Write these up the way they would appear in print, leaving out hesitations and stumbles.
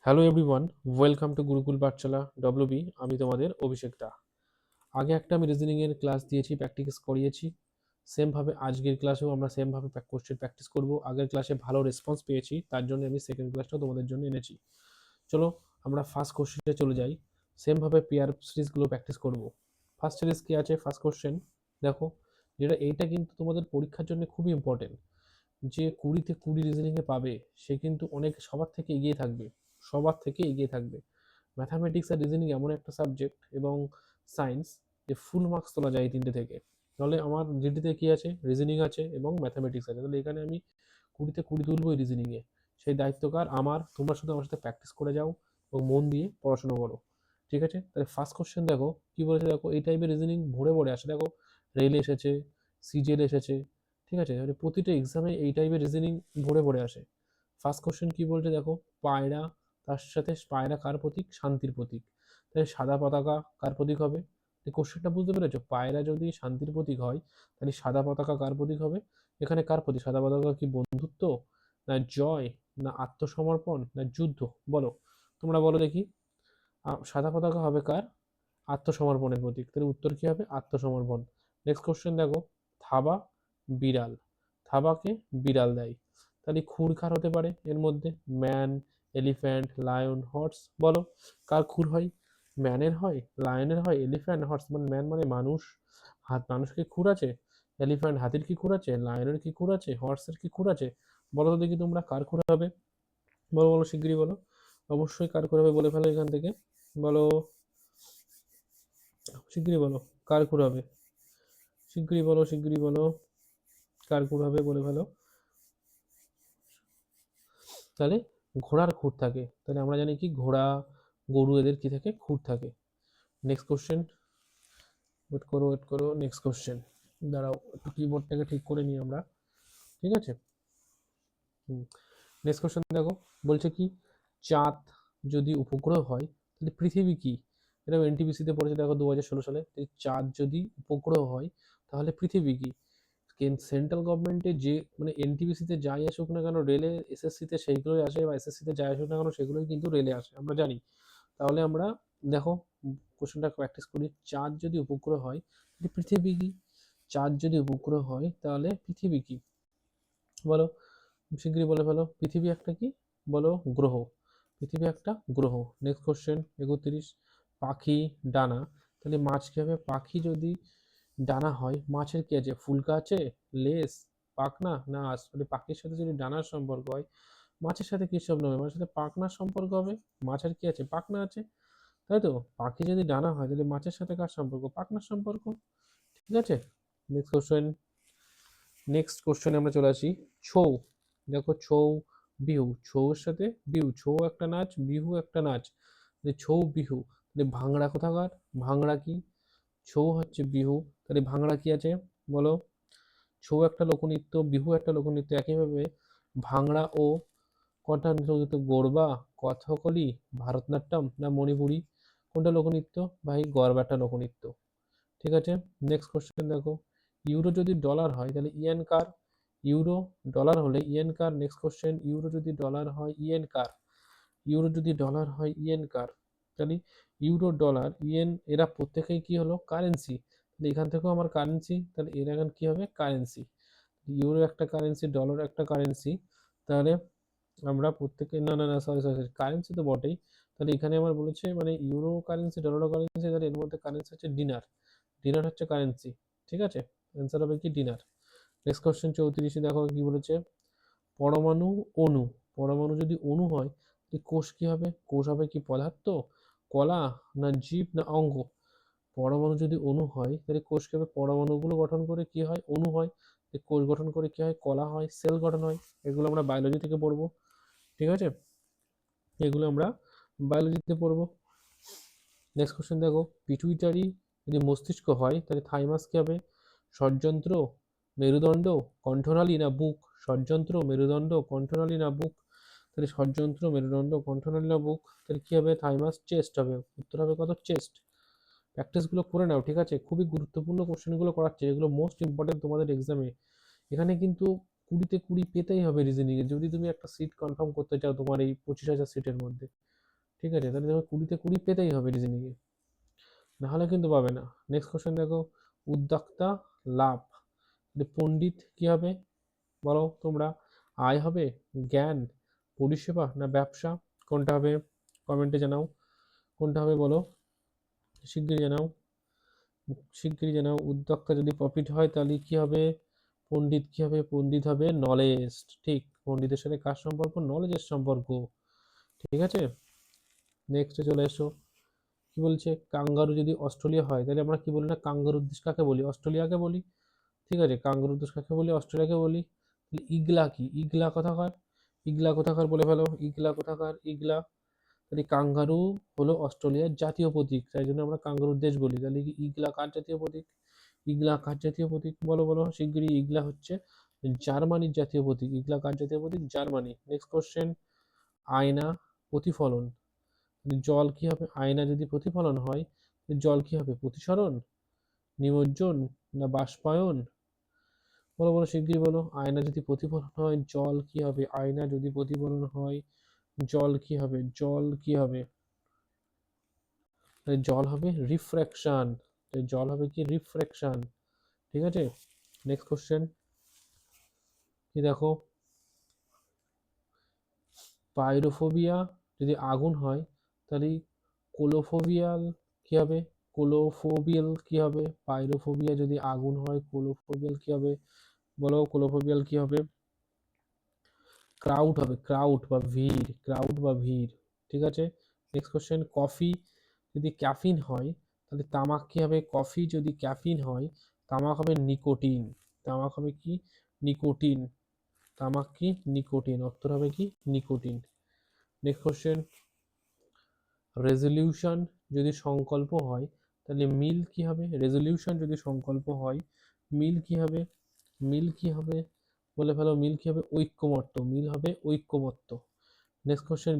Hello everyone, welcome to Gurukul Pathsala WB. আমি তোমাদের অভিষেক দা। আগে একটা আমি রিজনিংয়ের ক্লাস দিয়েছি, প্র্যাকটিস করিয়েছি। সেমভাবে আজকের ক্লাসেও আমরা সেমভাবে কোশ্চেন প্র্যাকটিস করব। আগের ক্লাসে ভালো রেসপন্স পেয়েছি, তার জন্য আমি সেকেন্ড ক্লাসটাও তোমাদের জন্য এনেছি। চলো আমরা ফার্স্ট কোশ্চেনে চলে যাই। সেমভাবে পেয়ার সিরিজগুলো প্র্যাকটিস করব। ফার্স্ট সিরিজ কি আছে? ফার্স্ট কোশ্চেন দেখো, যেটা এইটা কিন্তু তোমাদের পরীক্ষার জন্য খুবই ইম্পর্টেন্ট। যে 20-তে 20 রিজনিংয়ে পাবে সে কিন্তু অনেক সবার থেকে এগিয়ে থাকবে, সবার থেকে এগিয়ে থাকবে। ম্যাথামেটিক্স আর রিজনিং এমন একটা সাবজেক্ট এবং সায়েন্স যে ফুল মার্কস তোলা যায় এই তিনটে থেকে। তাহলে আমার জিডিতে কি আছে? রিজনিং আছে এবং ম্যাথামেটিক্স আছে। তাহলে এখানে আমি 20-তে 20 তুলবো এই রিজনিংয়ে। সেই দায়িত্বকার আমার। তোমরা শুধু আমার সাথে প্র্যাকটিস করে যাও এবং মন দিয়ে পড়াশোনা করো, ঠিক আছে? তাহলে ফার্স্ট কোশ্চেন দেখো কি বলেছে। দেখো এই টাইপের রিজনিং ভরে ভরে আসে। দেখো রেলে এসেছে, সিজিএল এসেছে, ঠিক আছে? মানে প্রতিটা এক্সামে এই টাইপের রিজনিং ভরে ভরে আসে। ফার্স্ট কোশ্চেন কি বলছে দেখো, পায়রা, তার সাথে পায়রা কার প্রতীক? শান্তির প্রতীক। তাহলে সাদা পতাকা কার প্রতীক হবে? এই কোশ্চেনটা বুঝতে পেরেছো? পায়রা যদি শান্তির প্রতীক হয় তাহলে সাদা পতাকা কার প্রতীক হবে? এখানে কার প্রতীক? সাদা পতাকা কি বন্ধুত্ব, না জয়, না আত্মসমর্পণ, না যুদ্ধ? বলো, তোমরা বলো দেখি। সাদা পতাকা হবে কার? আত্মসমর্পণের প্রতীক। তাহলে উত্তর কি হবে? আত্মসমর্পণ। নেক্সট কোশ্চেন দেখো, থাবা, বিড়াল। থাবাকে বিড়াল দেয়, তাহলে খুর কার হতে পারে এর মধ্যে? Man, elephant, lion, horse. বলো কার খুর হয়? ম্যানের হয়, লায়নের হয়, এলিফ্যান্ট, হর্স। মানে ম্যান মানে মানুষ, হাত মানুষকে খুর আছে, এলিফ্যান্ট হাতির কি খুর আছে, লায়নের কি খুর আছে, হর্সের কি খুর আছে? বলো তো দেখি তোমরা কার খুর হবে? বলো বলো, শিগগিরই বলো। অবশ্যই কার খুর হবে বলে ফেলো এখান থেকে। বলো, শিগগিরই বলো কার খুর হবে। শিগগিরই বলো, শিগগিরই বলো, কার খুর হবে বলে ফেলো। তাহলে ঘোড়ার খুর থাকে। তাহলে আমরা জানি কি ঘোড়া, গরু এদের কি থাকে? খুর থাকে। নেক্সট কোশ্চেন, ওয়েট করো ওয়েট করো, নেক্সট কোশ্চেন। দাঁড়াও একটু কিবোর্ডটাকে ঠিক করে নিই আমরা, ঠিক আছে? নেক্সট কোশ্চেন দেখো, বলছে কি চাঁদ যদি উপগ্রহ হয় তাহলে পৃথিবী কি? এটা এনটিপিসিতে পড়েছে দেখো 2016 সালে। চাঁদ যদি উপগ্রহ হয় তাহলে পৃথিবী কি? সেন্ট্রাল গভর্নমেন্টে যে মানে এনটিপিসিতে যাই আসুক না কেন, রেলে এসএসসিতে সেইগুলোই আসে, বা এসএসসিতে যাই আসুক না কেন সেগুলোই কিন্তু রেলে আসে, আমরা জানি। তাহলে আমরা দেখো কোশ্চেনটা প্র্যাকটিস করি। চাঁদ যদি উপগ্রহ হয় তাহলে পৃথিবী কি? চাঁদ যদি উপগ্রহ হয় তাহলে পৃথিবী কি? বলো, শিগগিরই বলে ফেলো। পৃথিবী একটা কি? বলো, গ্রহ। পৃথিবী একটা গ্রহ। নেক্সট কোশ্চেন 31, পাখি, ডানা। তাহলে মাছ কি হবে? পাখি যদি ডানা হয়, মাছের কি আছে? ফুলকা আছে, লেজ, পাখনা, না আঁশ? তাহলে পাখির সাথে যদি ডানার সম্পর্ক হয়, মাছের সাথে কি সম্পর্ক হবে? মাছের সাথে পাখনার সম্পর্ক হবে। মাছের কি আছে? পাখনা আছে, তাই তো? পাখি যদি ডানা হয় তাহলে মাছের সাথে কার সম্পর্ক? পাখনার সম্পর্ক, ঠিক আছে? নেক্সট কোশ্চেন, নেক্সট কোশ্চেনে আমরা চলে আসি। ছৌ, দেখো ছৌ, বিহু। ছৌর সাথে বিহু, ছৌ একটা নাচ, বিহু একটা নাচ। ছৌ বিহু, তাহলে ভাংড়া কোথাকার? ভাংড়া কি? ছৌ হচ্ছে বিহু, তাহলে ভাংড়া কি আছে? বলো। ছৌ একটা লোকনৃত্য, বিহু একটা লোকনৃত্য। একইভাবে ভাংড়া ও কটা লোকনৃত্য? গরবা, কথকলি, ভারতনাট্যম, না মণিপুরি? কোনটা লোকনৃত্য? ভাই গরবা একটা লোকনৃত্য, ঠিক আছে? নেক্সট কোশ্চেন দেখো, ইউরো যদি ডলার হয় তাহলে ইয়েন কার? ইউরো ডলার হলে ইয়েন কার? নেক্সট কোশ্চেন, ইউরো যদি ডলার হয় ইয়েন কার? ইউরো যদি ডলার হয় ইয়েন কার? তাহলে ইউরো, ডলার, ইয়েন এরা প্রত্যেকেই কি হলো? কারেন্সি। তাহলে এখান থেকেও আমার কারেন্সি, তাহলে এরা এখন কি হবে? কারেন্সি। ইউরো একটা কারেন্সি, ডলার একটা কারেন্সি। তাহলে আমরা প্রত্যেকে, না না না, সরি সরি সরি, কারেন্সি তো বটেই। তাহলে এখানে আমার বলেছে মানে ইউরো কারেন্সি, ডলার কারেন্সি, তাহলে এর মধ্যে কারেন্সি হচ্ছে ডিনার। ডিনার হচ্ছে কারেন্সি, ঠিক আছে? অ্যান্সার হবে কি? ডিনার। নেক্সট কোশ্চেন 34, দেখো কি বলেছে। পরমাণু, অণু। পরমাণু যদি অণু হয় তাহলে কোষ কি হবে? কোষ হবে কি পদার্থ, কলা, না জীব, না অঙ্গ? পরমাণু যদি অণু হয় তাহলে কোষ কি হবে? পরমাণুগুলো গঠন করে কি হয়? অণু হয়। কোষ গঠন করে কি হয়? কলা হয়, সেল গঠন হয়। এগুলো আমরা বায়োলজি থেকে পড়বো, ঠিক আছে? এগুলো আমরা বায়োলজিতে পড়বো। নেক্সট কোশ্চেন দেখো, পিটুইটারি যদি মস্তিষ্ক হয় তাহলে থাইমাস কি হবে? ষড়যন্ত্র, মেরুদণ্ড, কণ্ঠনালী, না বুক? ষড়যন্ত্র, মেরুদণ্ড, কণ্ঠনালী, না বুক? তাহলে ষড়যন্ত্র, মেরুদণ্ড, কণ্ঠনালী, না বুক? তাহলে কি হবে? থাইমাস, চেস্ট হবে। উত্তর হবে কত? চেস্ট। প্র্যাকটিসগুলো করে নাও, ঠিক আছে? খুবই গুরুত্বপূর্ণ কোশ্চেনগুলো করাচ্ছে, এগুলো মোস্ট ইম্পর্টেন্ট তোমাদের এক্সামে। এখানে কিন্তু 20-তে 20 পেতেই হবে রিজনিংয়ে, যদি তুমি একটা সিট কনফার্ম করতে চাও তোমার এই 25,000 সিটের মধ্যে। ঠিক আছে, তাহলে দেখো 20-তে 20 পেতেই হবে রিজনিংয়ে, নাহলে কিন্তু পাবে না। নেক্সট কোশ্চেন দেখো, উদ্যোক্তা লাভ, পণ্ডিত কি হবে বলো তোমরা? আয় হবে, জ্ঞান, পরিষেবা না ব্যবসা? কোনটা হবে কমেন্টে জানাও, কোনটা হবে বলো, শিগগিরই জানাও, শিগগিরই জানাও। উদ্যোক্তা যদি প্রফিট হয় তাহলে কি হবে? পণ্ডিত কি হবে? পণ্ডিত হবে নলেজ। ঠিক, পণ্ডিতের সাথে কার সম্পর্ক? নলেজের সম্পর্ক। ঠিক আছে, নেক্সটে চলে এসো। কি বলছে? কাঙ্গারু যদি অস্ট্রেলিয়া হয় তাহলে আমরা কি বলি না, কাঙ্গারুর দেশ কাকে বলি? অস্ট্রেলিয়াকে বলি। ঠিক আছে, কাঙ্গারুর দেশ কাকে বলি? অস্ট্রেলিয়াকে বলি। তাহলে ইগলা কি? ইগলা কোথাকার? ইগলা কোথাকার বলে ফেলো, ইগলা কোথাকার? ইগলা, তাহলে কাঙ্গারু হলো অস্ট্রেলিয়ার জাতীয় প্রতীক, তাই জন্য আমরা কাঙ্গারুর দেশ বলি। তাহলে কি ইগলা কার জাতীয় প্রতীক? ইগলা কার জাতীয় প্রতীক বলো বলো শিগগিরই? ইগলা হচ্ছে জার্মানির জাতীয় প্রতীক। ইগলা কার জাতীয় প্রতীক? জার্মানি। নেক্সট কোশ্চেন, আয়না, প্রতিফলন, জল কি হবে? আয়না যদি প্রতিফলন হয় জল কি হবে? প্রতিসরণ, নিমজ্জন না বাষ্পায়ন? বলো বলো শিগগিরই বলো, আয়না যদি প্রতিফলন হয় জল কি হবে? আয়না যদি প্রতিফলন হয় জল কি হবে? জল কি হবে? জল হবে রিফ্র্যাকশন। জল হবে কি? রিফ্র্যাকশন। ঠিক আছে, নেক্সট কোশ্চেন কি দেখো, পাইরোফোবিয়া যদি আগুন হয় তাহলে কোলোফোবিয়াল কি হবে? কোলোফোবিয়াল কি হবে? পাইরোফোবিয়া যদি আগুন হয় কোলোফোবিয়াল কি হবে বলো? কোলোফোবিয়াল কি হবে? ক্রাউড হবে, ক্রাউড বা ভিড়, ক্রাউড বা ভিড়। ঠিক আছে, নেক্সট কোশ্চেন, কফি যদি ক্যাফিন হয় তাহলে তামাক কি হবে? কফি যদি ক্যাফিন হয় তামাক হবে নিকোটিন। তামাক হবে কি? নিকোটিন। তামাক কি? নিকোটিন। উত্তর হবে কি? নিকোটিন। নেক্সট কোশ্চেন, রেজলিউশন যদি সংকল্প হয় তাহলে মিল কি হবে? রেজলিউশন যদি সংকল্প হয় মিল কি হবে? মিল কি হবে বলে ফেলো, মিল কি হবে? ঐক্যমত্য। মিল হবে ঐক্যমত্য। নেক্সট কোশ্চেন,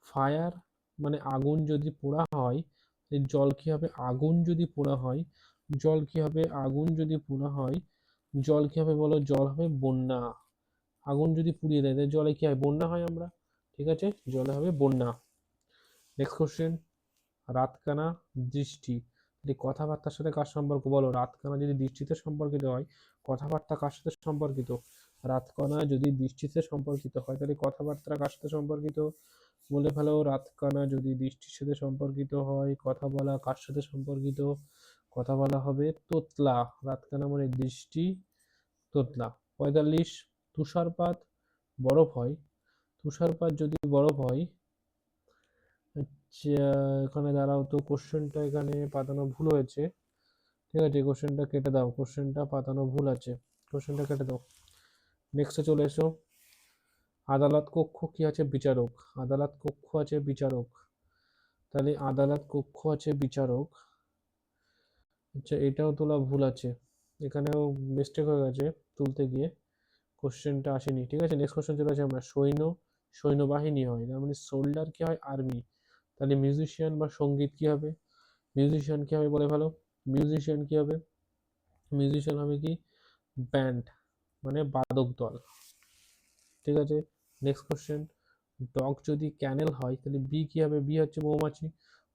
ফায়ার মানে আগুন যদি পোড়া হয় জল কি হবে? আগুন যদি পোড়া হয় জল কি হবে? আগুন যদি পোড়া হয় জল কি হবে বলো? জল হবে বন্যা। আগুন যদি পুড়িয়ে দেয় তাহলে জলে কি হয়? বন্যা হয় আমরা। ঠিক আছে, জলে হবে বন্যা। নেক্সট কোশ্চেন, রাতকানা, দৃষ্টি, এই কথাবার্তার সাথে কার সম্পর্ক বলো? রাতকানা যদি দৃষ্টিতে সম্পর্কিত হয় কথাবার্তা কার সাথে সম্পর্কিত? রাতকানা যদি দৃষ্টিতে সম্পর্কিত হয় তাহলে কথাবার্তা কার সাথে সম্পর্কিত বলে ফেলো? রাতকানা যদি দৃষ্টির সাথে সম্পর্কিত হয় কথা বলা কার সাথে সম্পর্কিত? কথা বলা হবে তোতলা। রাতকানা মানে দৃষ্টি, তোতলা। 45, তুষারপাত, বরফ হয়, তুষারপাত যদি বরফ হয়, আচ্ছা এখানে দাঁড়াও তো, কোশ্চেনটা এখানে পাতানো ভুল হয়েছে। ঠিক আছে, কোশ্চেনটা কেটে দাও, কোশ্চেনটা পাতানো ভুল আছে, কোশ্চেনটা কেটে দাও। নেক্সটে চলে এসো, আদালত কক্ষ কি আছে? বিচারক। আদালত কক্ষ আছে বিচারক, তাহলে আদালত কক্ষ আছে বিচারক। আচ্ছা এটাও তোলা ভুল আছে, এখানেও মিস্টেক হয়ে গেছে তুলতে গিয়ে, কোশ্চেনটা আসেনি। ঠিক আছে, নেক্সট কোশ্চেন চলে আসে আমরা, সৈন্য, সৈন্যবাহিনী হয়, তার মানে সোল্ডার কি হয়? আর্মি। তাহলে মিউজিশিয়ান বা সঙ্গীত কি হবে? মিউজিশিয়ান কি হবে বলে ভালো? মিউজিশিয়ান কি হবে? মিউজিশিয়ান হবে কি? ব্যান্ড মানে বাদক দল। ঠিক আছে, নেক্সট কোশ্চেন, ডগ যদি ক্যানেল হয় তাহলে বি কি হবে? বি হচ্ছে মৌমাছি।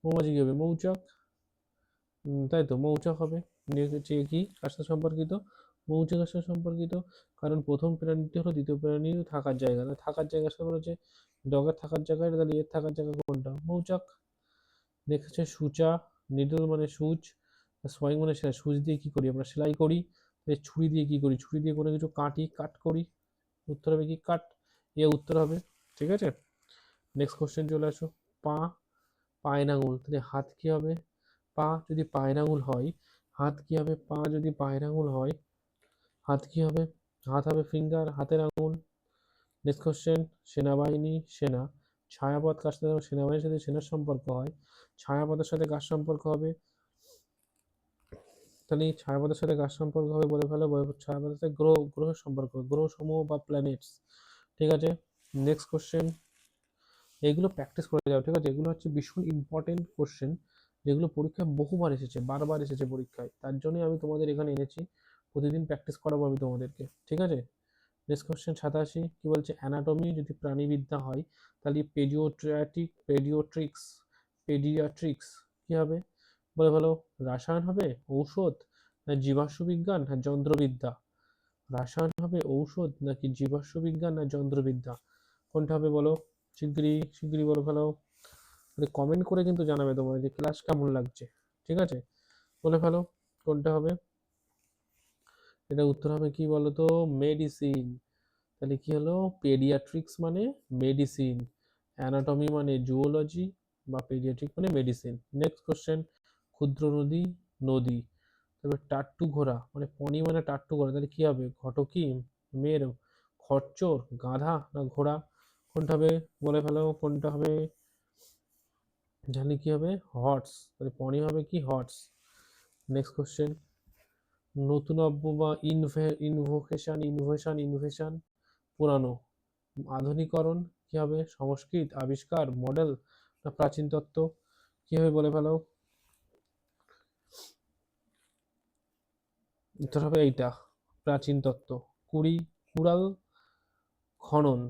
মৌমাছি কি হবে? মৌচাক। তাই তো, মৌচাক হবে। হচ্ছে কি কার সাথে সম্পর্কিত? মৌচাকের সাথে সম্পর্কিত, কারণ প্রথম প্রাণীটি হলো দ্বিতীয় প্রাণীর থাকার জায়গা, না থাকার জায়গা সাথে বলেছে ডগের থাকার জায়গা, তাহলে এর থাকার জায়গা কোনটা? মৌচাক। নেক্সট হচ্ছে সূচা, নিডল মানে সূচ, সোয়িং মানে সেলাই। সূচ দিয়ে কি করি আমরা? সেলাই করি। ছুরি দিয়ে কি করি? ছুরি দিয়ে কোনো কিছু কাটি, কাট করি। উত্তর হবে কি? কাট। এ উত্তর হবে। ঠিক আছে, নেক্সট কোশ্চেন চলে আসো, পা, পায়ের আঙুল, তাহলে হাত কি হবে? পা যদি পায়ের আঙুল হয় হাত কি হবে? পা যদি পায়ের আঙুল হয় হাত কি হবে? হাত হবে ফিঙ্গার, হাতের আঙুল। নেক্সট কোশ্চেন, সেনাবাহিনী, সেনা, ছায়াপথ কার সাথে? সেনাবাহিনীর সাথে সেনার সম্পর্ক হয়, ছায়াপথের সাথে কার সম্পর্ক হবে? তাহলে এই ছায়াপথের সাথে কার সম্পর্ক হবে বলে ফেলো? ছায়াপথের সাথে গ্রহ, গ্রহের সম্পর্ক, গ্রহ সমূহ বা প্ল্যানেটস। ঠিক আছে, নেক্সট কোশ্চেন, এগুলো প্র্যাকটিস করে যাও। ঠিক আছে, এগুলো হচ্ছে ভীষণ ইম্পর্টেন্ট কোশ্চেন, যেগুলো পরীক্ষায় বহুবার এসেছে, বারবার এসেছে পরীক্ষায়, তার জন্যই আমি তোমাদের এখানে এনেছি, প্রতিদিন প্র্যাকটিস করাবো আমি তোমাদেরকে। ঠিক আছে, নেক্সট কোশ্চেন 87 কি বলছে, অ্যানাটমি যদি প্রাণীবিদ্যা হয় তাহলে পেডিয়াট্রিক্স কি হবে, বলে ভালো, রাসায়ন হবে, ঔষধ, না জীবাশ্ম বিজ্ঞান, না যন্ত্রবিদ্যা। রাসায়ন হবে, ঔষধ, নাকি জীবাশ্ম বিজ্ঞান, না যন্ত্রবিদ্যা, কোনটা হবে বলো, শিগগিরই শিগগিরই বলে ফেলো। কমেন্ট করে কিন্তু জানাবে তোমার যে ক্লাস কেমন লাগছে, ঠিক আছে, বলে ফেলো কোনটা হবে। এটা উত্তর হবে কি বলতো, মেডিসিন। তাহলে কি হলো, পেডিয়াট্রিক্স মানে মেডিসিন, অ্যানাটমি মানে জুওলজি, বা পেডিয়াট্রিক মানে মেডিসিন। নেক্সট কোশ্চেন, ক্ষুদ্র নদী, নদী, তবে টাট্টু ঘোড়া মানে পনি মানে টাট্টু ঘোড়া, তাহলে কি হবে, ঘটকি, মের, খচ্চর, গাধা, না ঘোড়া, কোনটা হবে বলে ফেলো কোনটা হবে। জানি কি হবে, হর্স, তাহলে পনি হবে কি হর্স। নেক্সট কোশ্চেন, নতুনত্ব বা ইনোভেশন পুরানো, আধুনিকরণ কি হবে, সংস্কৃত, আবিষ্কার, মডেল, না প্রাচীন তত্ত্ব, কি হবে বলে ফেলো। উত্তর হবে এইটা, প্রাচীন তত্ত্ব। কুড়াল, খনন,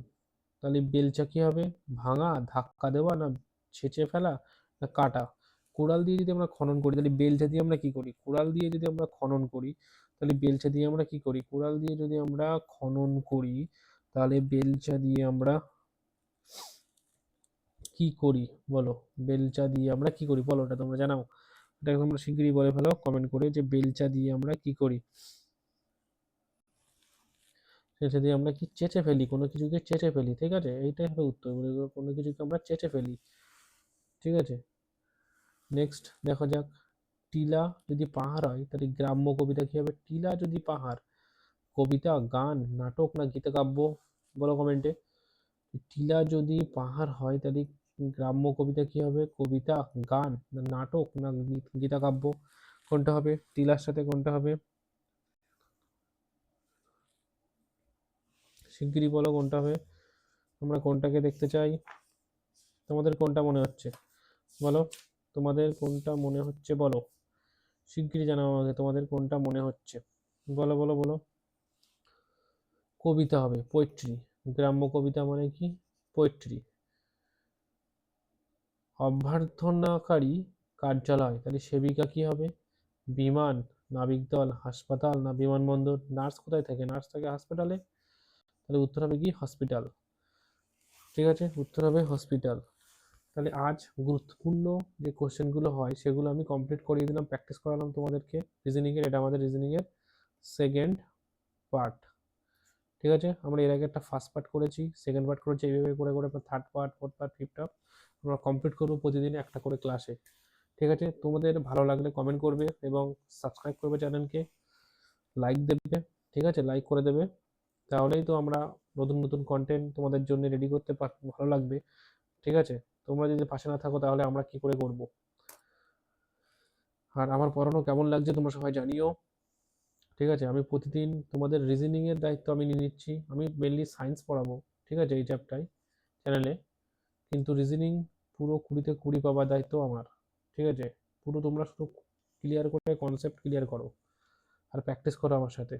তাহলে বেলচা কি হবে, ভাঙা, ধাক্কা দেওয়া, না ছেঁচে ফেলা, না কাটা। কুড়াল দিয়ে যদি আমরা খনন করি তাহলে বেলচা দিয়ে আমরা কি করি, কুড়াল দিয়ে যদি আমরা খনন করি তাহলে বেলচা দিয়ে আমরা কি করি, কুড়াল দিয়ে যদি আমরা খনন করি তাহলে বেলচা দিয়ে আমরা কি করি বলো, বেলচা দিয়ে আমরা কি করি বলো, ওটা তোমরা জানাও, এটা তোমরা শিগগিরই বলে ফেলো কমেন্ট করে যে বেলচা দিয়ে আমরা কি করি। সেটা দিয়ে আমরা কি চেঁচে ফেলি, কোনো কিছুকে চেঁচে ফেলি, ঠিক আছে, এইটাই হবে উত্তর, কোনো কিছুকে আমরা চেঁচে ফেলি, ঠিক আছে। নেক্সট দেখা যাক, টিলা যদি পাহাড় হয় তাহলে গ্রাম্য কবিতা কি হবে, টিলা যদি পাহাড়, কবিতা, গান, নাটক, না গীতকাব্য, বলো কমেন্টে। টিলা যদি পাহাড় হয় তাহলে গ্রাম্য কবিতা কি হবে, কবিতা, গান, না নাটক, না গীতকাব্য, কোনটা হবে, টিলার সাথে কোনটা হবে, শিগগিরই বলো কোনটা হবে, আমরা কোনটাকে দেখতে চাই, তোমাদের কোনটা মনে হচ্ছে বলো, তোমাদের কোনটা মনে হচ্ছে বলো, শিগগিরই জানাও আমাকে তোমাদের কোনটা মনে হচ্ছে, বলো বলো বলো। কবিতা হবে, পোয়েট্রি, গ্রাম্য কবিতা মানে কি, পোয়েট্রি। অভ্যর্থনাকারী কার্যালয়, তাহলে সেবিকা কি হবে, বিমান, নাবিক দল, হাসপাতাল, না বিমানবন্দর, নার্স কোথায় থাকে, নার্স থাকে হাসপাতালে, তাহলে উত্তর হবে কি হসপিটাল, ঠিক আছে, উত্তর হবে হসপিটাল। তাহলে আজ গুরুত্বপূর্ণ যে কোশ্চেনগুলো হয় সেগুলো আমি কমপ্লিট করিয়ে দিলাম, প্র্যাকটিস করালাম তোমাদেরকে রিজনিংয়ের, এটা আমাদের রিজনিংয়ের সেকেন্ড পার্ট, ঠিক আছে। আমরা এর আগে একটা ফার্স্ট পার্ট করেছি, সেকেন্ড পার্ট করেছি, এইভাবে করে করে third part, fourth part, fifth part আমরা কমপ্লিট করবো প্রতিদিন একটা করে ক্লাসে, ঠিক আছে। তোমাদের ভালো লাগলে কমেন্ট করবে এবং সাবস্ক্রাইব করবে চ্যানেলকে, লাইক দেবে, ঠিক আছে, লাইক করে দেবে, তাহলেই তো আমরা নতুন নতুন কন্টেন্ট তোমাদের জন্য রেডি করতে ভালো লাগবে, ঠিক আছে। তোমরা যদি পাশে না থাকো তাহলে আমরা কি করে করব। আর আমার পড়ানো কেমন লাগছে তোমরা সবাই জানিও, ঠিক আছে। আমি প্রতিদিন তোমাদের রিজনিংয়ের দায়িত্ব আমি নিয়ে নিচ্ছি, আমি মেনলি সায়েন্স পড়াবো, ঠিক আছে, এই চ্যাপ্টারে চ্যানেলে, কিন্তু রিজনিং পুরো 20-তে 20 পাওয়ার দায়িত্ব আমার, ঠিক আছে। পুরো তোমরা শুধু ক্লিয়ার করে কনসেপ্ট ক্লিয়ার করো আর প্র্যাকটিস করো আমার সাথে,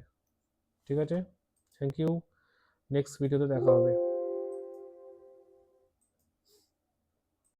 ঠিক আছে। থ্যাংক ইউ, নেক্সট ভিডিওতে দেখা হবে।